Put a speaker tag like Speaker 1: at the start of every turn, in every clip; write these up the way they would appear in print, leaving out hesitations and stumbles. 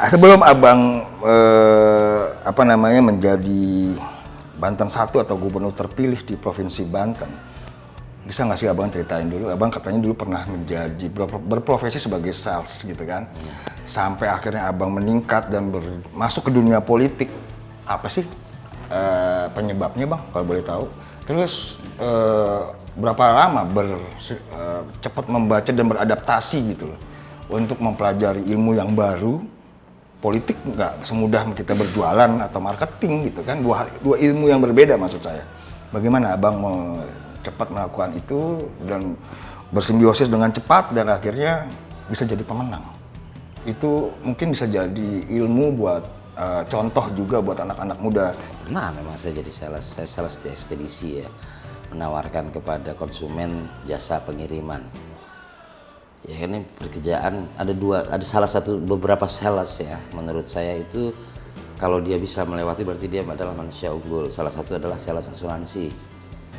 Speaker 1: Sebelum abang menjadi Banten 1 atau gubernur terpilih di Provinsi Banten, bisa nggak sih abang ceritain dulu? Abang katanya dulu pernah menjadi berprofesi sebagai sales gitu kan, sampai akhirnya abang meningkat dan masuk ke dunia politik. Apa sih penyebabnya bang, kalau boleh tahu? Terus berapa lama cepat membaca dan beradaptasi gitu loh untuk mempelajari ilmu yang baru? Politik nggak semudah kita berjualan atau marketing gitu kan, dua ilmu yang berbeda maksud saya. Bagaimana abang cepat melakukan itu dan bersimbiosis dengan cepat dan akhirnya bisa jadi pemenang? Itu mungkin bisa jadi ilmu buat contoh juga buat anak-anak muda.
Speaker 2: Pernah memang saya jadi saya sales di ekspedisi ya, menawarkan kepada konsumen jasa pengiriman. Ya ini pekerjaan ada salah satu beberapa sales ya, menurut saya itu kalau dia bisa melewati berarti dia adalah manusia unggul. Salah satu adalah sales asuransi,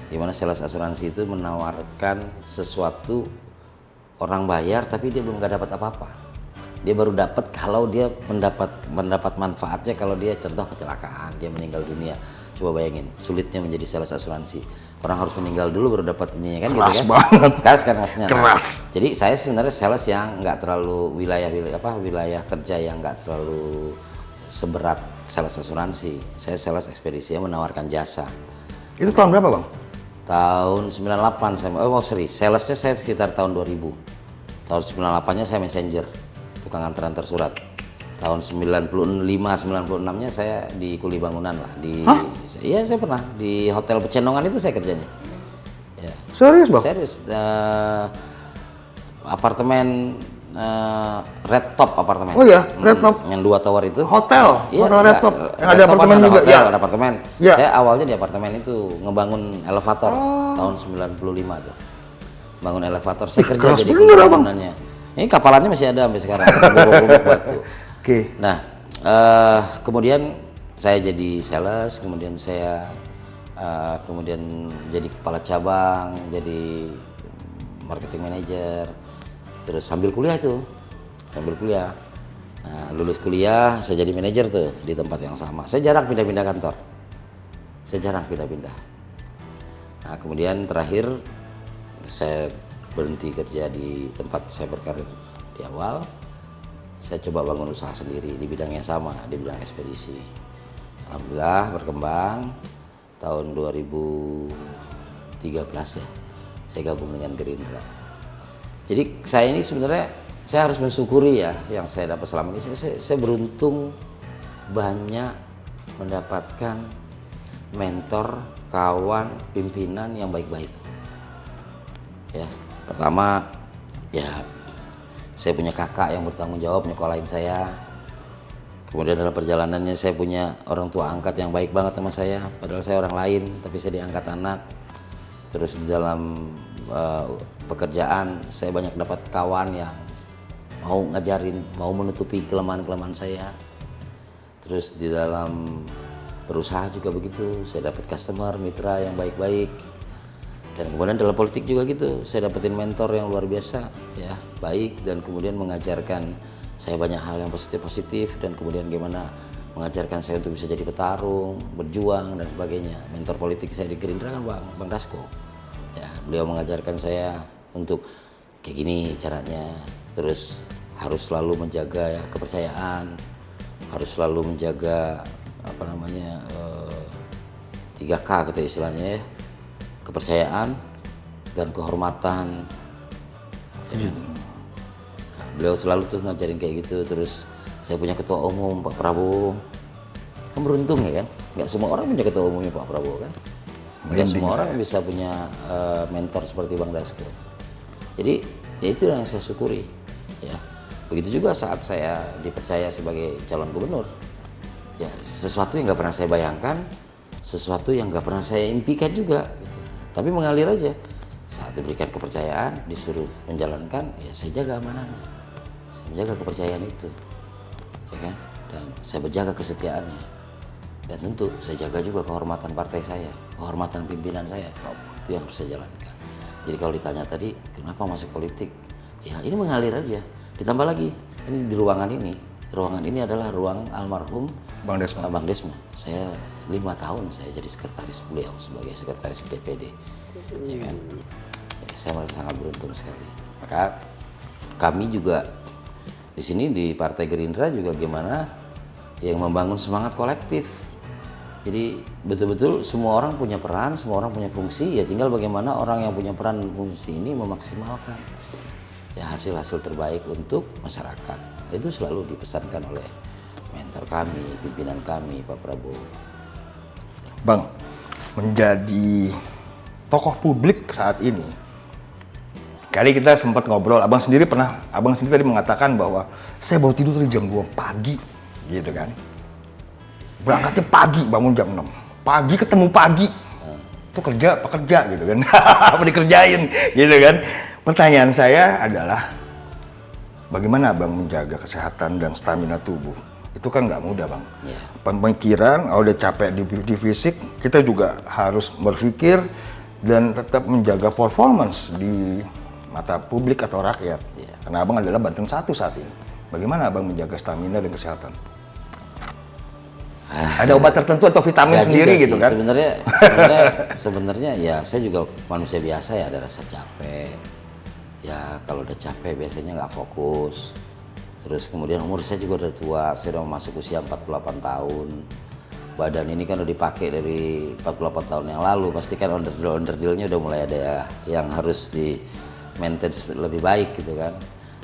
Speaker 2: dimana sales asuransi itu menawarkan sesuatu, orang bayar tapi dia belum nggak dapat apa-apa. Dia baru dapat kalau dia mendapat manfaatnya kalau dia contoh kecelakaan, dia meninggal dunia. Coba bayangin, sulitnya menjadi sales asuransi. Orang harus meninggal dulu baru dapat ininya kan.
Speaker 1: Keras
Speaker 2: gitu kan?
Speaker 1: Banget.
Speaker 2: Keras kan maksudnya.
Speaker 1: Keras.
Speaker 2: Nah, jadi saya sebenarnya sales yang nggak terlalu wilayah kerja yang nggak terlalu seberat sales asuransi. Saya sales ekspedisi yang menawarkan jasa.
Speaker 1: Itu tahun berapa bang?
Speaker 2: Tahun 98 salesnya saya sekitar tahun 2000. Tahun 98-nya saya messenger, tukang antaran tersurat. Tahun 95-96-nya saya di kuli bangunan lah. Iya saya pernah di Hotel Pecenongan itu saya kerjanya. Ya.
Speaker 1: Serius bang?
Speaker 2: Serius. Apartemen Red Top apartemen.
Speaker 1: Oh ya, Red Top.
Speaker 2: Yang 2 tower itu.
Speaker 1: Hotel,
Speaker 2: Iya,
Speaker 1: Hotel Red Top. Yang ada apartemen
Speaker 2: ada
Speaker 1: juga.
Speaker 2: hotel,
Speaker 1: Ya.
Speaker 2: ada apartemen.
Speaker 1: Ya.
Speaker 2: Saya awalnya di apartemen itu ngebangun elevator tahun 95 tuh. Bangun elevator. Saya kerja jadi kuli bangunannya. Ini kapalannya masih ada sampai sekarang. Bobok-bobok batu.
Speaker 1: Oke.
Speaker 2: Nah, kemudian saya jadi sales, kemudian saya jadi kepala cabang, jadi marketing manager, terus sambil kuliah. Nah, lulus kuliah, saya jadi manajer tuh di tempat yang sama. Saya jarang pindah-pindah kantor. Nah, kemudian terakhir saya berhenti kerja di tempat saya berkarir di awal. Saya coba bangun usaha sendiri di bidang yang sama, di bidang ekspedisi. Alhamdulillah berkembang. Tahun 2013 ya, saya gabung dengan Gerindra. Jadi saya ini sebenarnya saya harus mensyukuri ya yang saya dapat selama ini. Saya beruntung banyak mendapatkan mentor, kawan, pimpinan yang baik-baik. Ya, pertama ya saya punya kakak yang bertanggung jawab nyekolahin saya. Kemudian dalam perjalanannya saya punya orang tua angkat yang baik banget sama saya. Padahal saya orang lain, tapi saya diangkat anak. Terus di dalam pekerjaan saya banyak dapat kawan yang mau ngajarin, mau menutupi kelemahan-kelemahan saya. Terus di dalam berusaha juga begitu. Saya dapat customer, mitra yang baik-baik. Dan kemudian dalam politik juga gitu, saya dapetin mentor yang luar biasa, ya baik, dan kemudian mengajarkan saya banyak hal yang positif dan kemudian gimana mengajarkan saya untuk bisa jadi petarung, berjuang dan sebagainya. Mentor politik saya di Gerindra kan Bang Dasko, ya beliau mengajarkan saya untuk kayak gini caranya, terus harus selalu menjaga ya, kepercayaan, harus selalu menjaga 3K gitu istilahnya ya. Kepercayaan dan kehormatan. Ya. Nah, beliau selalu tuh ngajarin kayak gitu. Terus saya punya ketua umum Pak Prabowo. Kan beruntung ya kan, nggak semua orang punya ketua umumnya Pak Prabowo kan. Nggak semua orang bisa punya mentor seperti Bang Dasko. Jadi ya itu yang saya syukuri. Ya begitu juga saat saya dipercaya sebagai calon gubernur. Ya sesuatu yang nggak pernah saya bayangkan, sesuatu yang nggak pernah saya impikan juga. Gitu. Tapi mengalir aja. Saat diberikan kepercayaan, disuruh menjalankan, ya saya jaga amanahnya. Saya menjaga kepercayaan itu, ya kan? Dan saya berjaga kesetiaannya. Dan tentu saya jaga juga kehormatan partai saya, kehormatan pimpinan saya. Itu yang harus saya jalankan. Jadi kalau ditanya tadi, kenapa masuk politik? Ya ini mengalir aja. Ditambah lagi, ini di ruangan ini, ruangan ini adalah ruang almarhum
Speaker 1: Bang Desmond.
Speaker 2: Bang Desmond. Saya 5 tahun saya jadi sekretaris beliau sebagai sekretaris DPD, ya kan. Ya, saya merasa sangat beruntung sekali. Maka kami juga di sini di Partai Gerindra juga gimana yang membangun semangat kolektif. Jadi betul-betul semua orang punya peran, semua orang punya fungsi, ya tinggal bagaimana orang yang punya peran dan fungsi ini memaksimalkan ya hasil-hasil terbaik untuk masyarakat. Itu selalu dipesankan oleh mentor kami, pimpinan kami, Pak Prabowo.
Speaker 1: Bang, menjadi tokoh publik saat ini, kali kita sempat ngobrol, abang sendiri tadi mengatakan bahwa saya baru tidur dari jam 2 pagi, gitu kan. Berangkatnya pagi, bangun jam 6. Pagi ketemu pagi. Itu kerja apa kerja gitu kan. Apa dikerjain gitu kan. Pertanyaan saya adalah bagaimana Abang menjaga kesehatan dan stamina tubuh? Itu kan nggak mudah, Bang.
Speaker 2: Ya.
Speaker 1: Pemikiran, udah capek di fisik, kita juga harus berpikir dan tetap menjaga performance di mata publik atau rakyat.
Speaker 2: Ya.
Speaker 1: Karena Abang adalah Banten 1 saat ini. Bagaimana Abang menjaga stamina dan kesehatan? Ada obat tertentu atau vitamin sendiri gitu kan?
Speaker 2: Sebenarnya ya saya juga manusia biasa ya, ada rasa capek. Ya kalau udah capek biasanya nggak fokus. Terus kemudian umur saya juga udah tua, saya udah masuk usia 48 tahun. Badan ini kan udah dipakai dari 48 tahun yang lalu, pasti kan onderdil-onderdilnya udah mulai ada yang harus di maintain lebih baik gitu kan.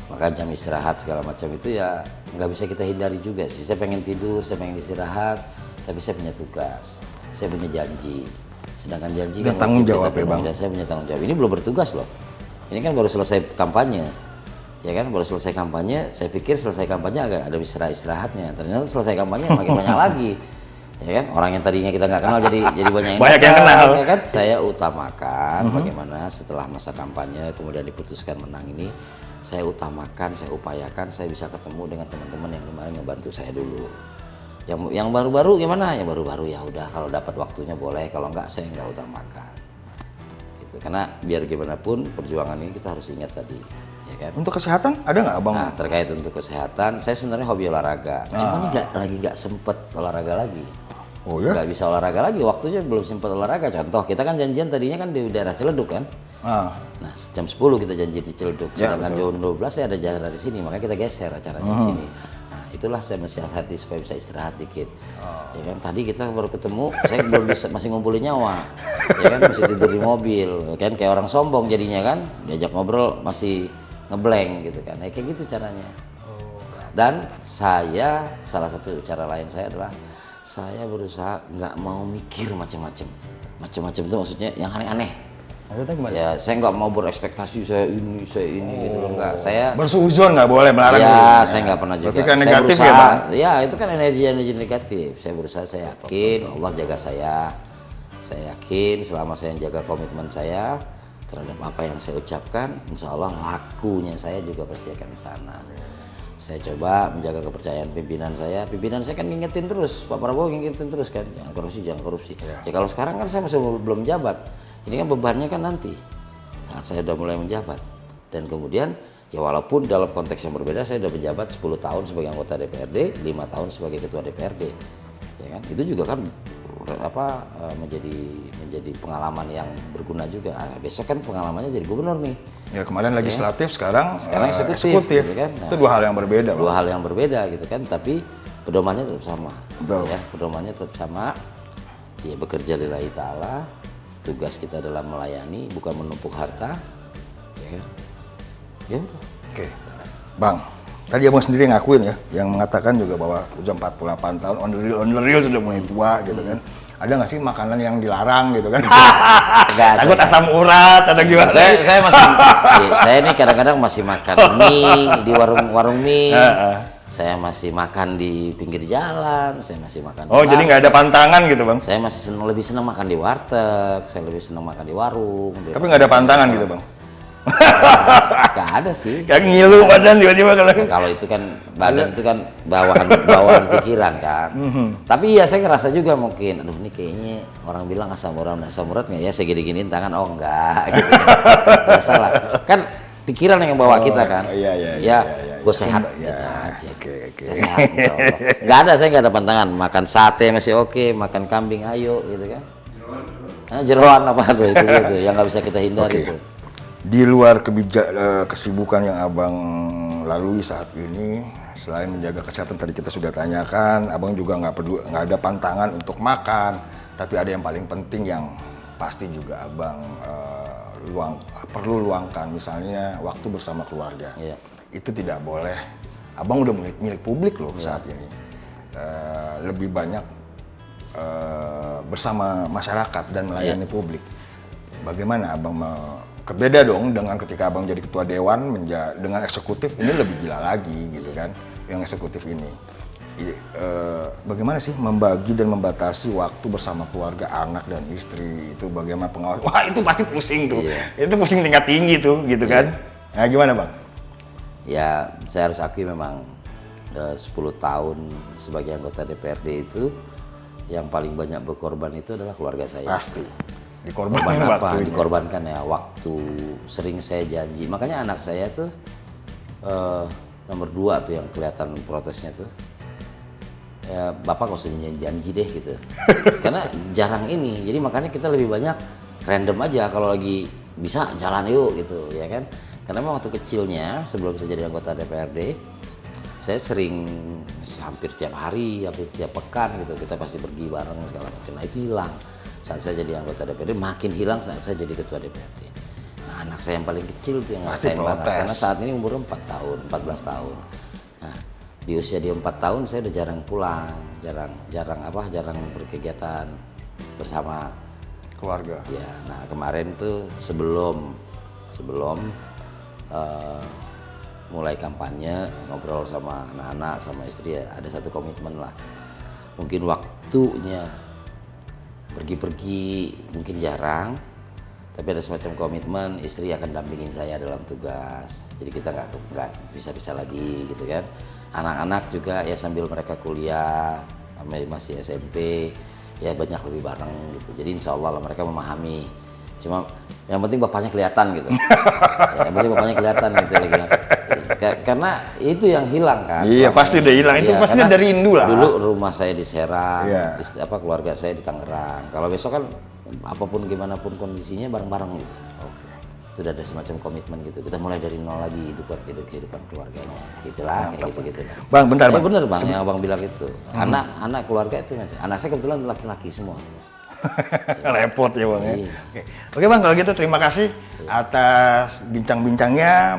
Speaker 2: Maka jam istirahat segala macam itu ya nggak bisa kita hindari juga sih. Saya pengen tidur, saya pengen istirahat, tapi saya punya tugas, saya punya janji. Sedangkan janji
Speaker 1: dan
Speaker 2: kan
Speaker 1: tanggung
Speaker 2: wajib
Speaker 1: jawab
Speaker 2: kita
Speaker 1: ya, Bang.
Speaker 2: penuhi, dan saya punya tanggung jawab. Ini belum bertugas loh. Ini kan baru selesai kampanye, ya kan baru selesai kampanye. Saya pikir selesai kampanye agak ada istirahatnya. Ternyata selesai kampanye makin banyak lagi. Ya kan orang yang tadinya kita nggak kenal jadi banyak
Speaker 1: yang kenal.
Speaker 2: Ya kan saya utamakan bagaimana setelah masa kampanye kemudian diputuskan menang ini, saya utamakan, saya upayakan saya bisa ketemu dengan teman-teman yang kemarin ngebantu saya dulu. Yang baru-baru gimana? Yang baru-baru ya udah kalau dapat waktunya boleh, kalau enggak saya nggak utamakan. Gitu. Karena biar gimana pun perjuangan ini kita harus ingat tadi, ya kan?
Speaker 1: Untuk kesehatan ada nggak Abang?
Speaker 2: Nah, terkait untuk kesehatan, saya sebenarnya hobi olahraga. Cuma ini nggak sempet olahraga lagi.
Speaker 1: Oh ya?
Speaker 2: Nggak bisa olahraga lagi, waktunya belum sempat olahraga. Contoh, kita kan janjian tadinya kan di daerah Ciledug kan. Nah, jam 10 kita janji di Ciledug. Sedangkan jam 12 saya ada acara di sini, makanya kita geser acaranya di sini. Nah, itulah saya mensiasati supaya bisa istirahat dikit. Ya kan, tadi kita baru ketemu, saya belum bisa, masih ngumpulin nyawa. Ya kan, masih tidur di mobil. Ya kan, kayak orang sombong jadinya kan. Diajak ngobrol masih ngeblank gitu kan. Kayak gitu caranya. Dan saya, salah satu cara lain saya adalah saya berusaha nggak mau mikir macam-macam. Macam-macam itu maksudnya yang aneh-aneh.
Speaker 1: Maksudnya gimana?
Speaker 2: Ya saya nggak mau berekspektasi saya ini gitu loh, nggak. Saya
Speaker 1: Bersuuzon nggak boleh melarang.
Speaker 2: ya saya nggak pernah juga.
Speaker 1: Berarti kan
Speaker 2: Saya
Speaker 1: negatif
Speaker 2: berusaha,
Speaker 1: ya, Bang?
Speaker 2: ya itu kan energi negatif. Saya berusaha, saya yakin Allah jaga saya. Saya yakin selama saya jaga komitmen saya terhadap apa yang saya ucapkan, insya Allah lakunya saya juga pasti akan ke sana. Saya coba menjaga kepercayaan pimpinan saya. Pimpinan saya kan ngingetin terus, Pak Prabowo ngingetin terus kan, jangan korupsi, jangan korupsi. Ya kalau sekarang kan saya masih belum menjabat. Ini kan bebannya kan nanti saat saya udah mulai menjabat. Dan kemudian ya walaupun dalam konteks yang berbeda, saya udah menjabat 10 tahun sebagai anggota DPRD, 5 tahun sebagai ketua DPRD. Ya kan? Itu juga kan menjadi pengalaman yang berguna juga. Nah, besok kan pengalamannya jadi gubernur nih.
Speaker 1: Ya kemarin legislatif, sekarang
Speaker 2: eksekutif gitu kan. Nah,
Speaker 1: itu dua hal yang berbeda,
Speaker 2: dua
Speaker 1: Bang.
Speaker 2: hal yang berbeda gitu kan, tapi pedomannya tetap sama.
Speaker 1: Betul.
Speaker 2: Ya, pedomannya tetap sama. Ya bekerja lillahi ta'ala. Tugas kita adalah melayani, bukan menumpuk harta. Ya kan? Ya udah.
Speaker 1: Oke. Bang, tadi Abang sendiri ngakuin ya, yang mengatakan juga bahwa udah 48 tahun on the real sudah mulai tua gitu kan. Ada nggak sih makanan yang dilarang gitu kan?
Speaker 2: Enggak,
Speaker 1: Takut asam urat atau gimana?
Speaker 2: Saya masih, saya ini kadang-kadang masih makan mie di warung mie. Saya masih makan di pinggir jalan, saya masih makan.
Speaker 1: Oh, jadi nggak ada pantangan gitu, Bang?
Speaker 2: Saya masih lebih senang makan di warteg, saya lebih senang makan di warung.
Speaker 1: Tapi nggak ada pantangan gitu, Bang?
Speaker 2: Gak ada sih.
Speaker 1: Kayak ngilu badan tiba-tiba kalau.
Speaker 2: Ya, kalau itu kan badan itu kan bawaan pikiran kan. Tapi ya saya ngerasa juga mungkin, aduh ini kayaknya orang bilang asam urat nggak ya, saya gini-giniin tangan, oh enggak gitu. Nggak salah. Kan pikiran yang bawa kita kan.
Speaker 1: Iya.
Speaker 2: gue sehat
Speaker 1: Ya,
Speaker 2: gitu aja.
Speaker 1: oke.
Speaker 2: Saya sehat insya Allah. Saya nggak ada pantangan. Makan sate masih oke, makan kambing ayo gitu kan. Nah, jeroan apa tuh itu gitu, yang nggak bisa kita hindari
Speaker 1: Oke.
Speaker 2: itu.
Speaker 1: Di luar kesibukan yang abang lalui saat ini, selain menjaga kesehatan tadi kita sudah tanyakan, abang juga nggak ada pantangan untuk makan, tapi ada yang paling penting yang pasti juga abang perlu luangkan, misalnya waktu bersama keluarga.
Speaker 2: Iya.
Speaker 1: Itu tidak boleh. Abang udah milik publik loh saat ini. Lebih banyak bersama masyarakat dan melayani publik. Bagaimana abang beda dong dengan ketika abang jadi ketua dewan dengan eksekutif ini lebih gila lagi gitu kan, yang eksekutif ini. Bagaimana sih membagi dan membatasi waktu bersama keluarga, anak dan istri itu, bagaimana pengawas? Wah itu pasti pusing tuh, itu pusing tingkat tinggi tuh gitu kan. Nah gimana bang?
Speaker 2: Ya saya harus akui memang 10 tahun sebagai anggota DPRD itu yang paling banyak berkorban itu adalah keluarga saya.
Speaker 1: Pasti.
Speaker 2: Korban apa? Dikorbankan ya waktu. Sering saya janji. Makanya anak saya tuh nomor 2 tuh yang kelihatan protesnya tuh. Ya, Bapak gak usah janji deh gitu. Karena jarang ini. Jadi makanya kita lebih banyak random aja kalau lagi bisa jalan yuk gitu ya kan. Karena memang waktu kecilnya sebelum saya jadi anggota DPRD, saya sering hampir tiap hari, hampir tiap pekan gitu kita pasti pergi bareng segala macam. Nah itu hilang. Saat saya jadi anggota DPRD, makin hilang saat saya jadi ketua DPRD. Nah anak saya yang paling kecil tuh yang ngerasain banget, karena saat ini umur 4 tahun, 14 tahun. Nah di usia dia 4 tahun saya udah jarang pulang, jarang berkegiatan bersama
Speaker 1: keluarga.
Speaker 2: Ya, nah kemarin tuh sebelum mulai kampanye, ngobrol sama anak-anak, sama istri ya ada satu komitmen lah. Mungkin waktunya pergi-pergi mungkin jarang, tapi ada semacam komitmen istri akan dampingin saya dalam tugas. Jadi kita nggak bisa lagi gitu kan. Anak-anak juga ya sambil mereka kuliah, masih SMP, ya banyak lebih bareng gitu. Jadi insya Allah lah mereka memahami. Cuma yang penting bapaknya kelihatan gitu. Ya, yang penting bapaknya kelihatan gitu lagi. Karena itu yang hilang kan.
Speaker 1: Iya pasti udah hilang, itu pasti dari Indu lah.
Speaker 2: Dulu rumah saya di Serang, keluarga saya di Tangerang. Kalau besok kan apapun gimana pun kondisinya bareng-bareng gitu.
Speaker 1: Oke.
Speaker 2: Itu udah ada semacam komitmen gitu. Kita mulai dari nol lagi kehidupan keluarganya. Gitulah kayak gitu.
Speaker 1: Bang bentar bang.
Speaker 2: Bener bang yang abang bilang itu. Anak keluarga itu anak saya kebetulan laki-laki semua.
Speaker 1: Repot ya bang ya.
Speaker 2: Iya.
Speaker 1: Oke bang, kalau gitu terima kasih atas bincang-bincangnya.